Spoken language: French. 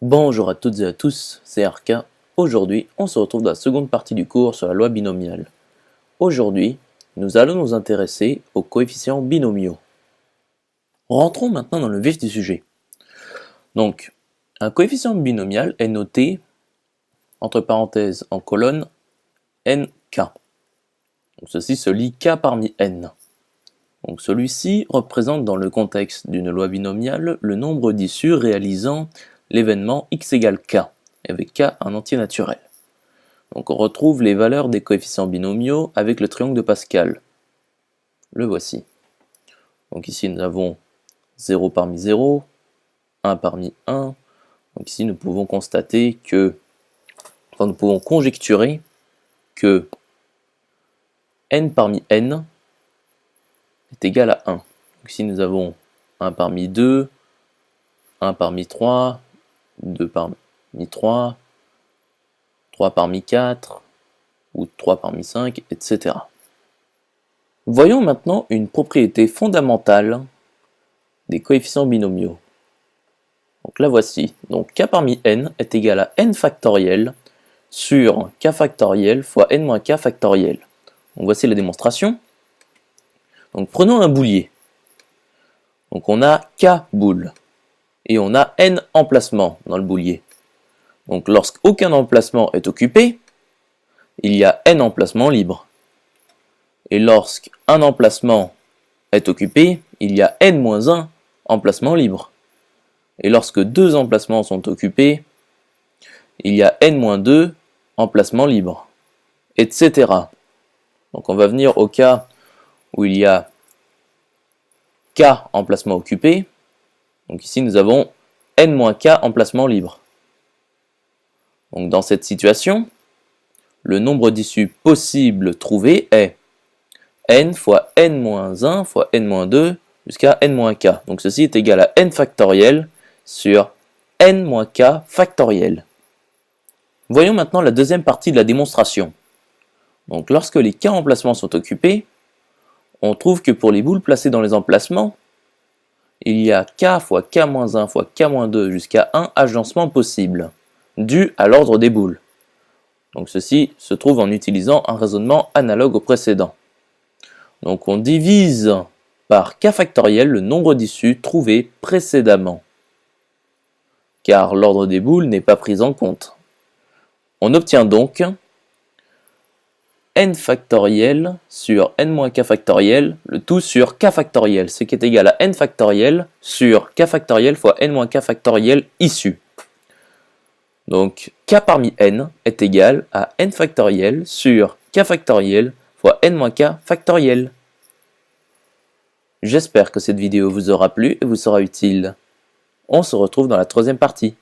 Bonjour à toutes et à tous, c'est RK. Aujourd'hui, on se retrouve dans la seconde partie du cours sur la loi binomiale. Aujourd'hui, nous allons nous intéresser aux coefficients binomiaux. Rentrons maintenant dans le vif du sujet. Donc, un coefficient binomial est noté, entre parenthèses en colonne, nk. Donc, ceci se lit k parmi n. Donc, celui-ci représente dans le contexte d'une loi binomiale le nombre d'issues réalisant l'événement x égale k, avec k un entier naturel. Donc on retrouve les valeurs des coefficients binomiaux avec le triangle de Pascal. Le voici. Donc ici nous avons 0 parmi 0, 1 parmi 1. Donc ici nous pouvons constater que, nous pouvons conjecturer que n parmi n est égal à 1. Donc ici nous avons 1 parmi 2, 1 parmi 3, 2 parmi 3, 3 parmi 4, ou 3 parmi 5, etc. Voyons maintenant une propriété fondamentale des coefficients binomiaux. Donc la voici. Donc k parmi n est égal à n factoriel sur k factoriel fois n moins k factoriel. Donc voici la démonstration. Donc prenons un boulier. Donc on a k boules et on a n emplacements dans le boulier. Donc lorsqu'aucun emplacement est occupé, il y a n emplacements libres. Et lorsqu'un emplacement est occupé, il y a n-1 emplacements libres. Et lorsque deux emplacements sont occupés, il y a n-2 emplacements libres, etc. Donc on va venir au cas où il y a k emplacements occupés. Donc ici nous avons n-k emplacements libres. Donc dans cette situation, le nombre d'issues possibles trouvées est n fois n-1 fois n-2 jusqu'à n-k. Donc ceci est égal à n factoriel sur n-k factoriel. Voyons maintenant la deuxième partie de la démonstration. Donc lorsque les k emplacements sont occupés, on trouve que pour les boules placées dans les emplacements, il y a k fois k-1 fois k-2 jusqu'à 1 agencements possibles, dû à l'ordre des boules. Donc ceci se trouve en utilisant un raisonnement analogue au précédent. Donc on divise par k factoriel le nombre d'issues trouvées précédemment, car l'ordre des boules n'est pas pris en compte. On obtient donc n factoriel sur n-k factoriel, le tout sur k factoriel, ce qui est égal à n factoriel sur k factoriel fois n-k factoriel issu. Donc k parmi n est égal à n factoriel sur k factoriel fois n-k factoriel. J'espère que cette vidéo vous aura plu et vous sera utile. On se retrouve dans la troisième partie.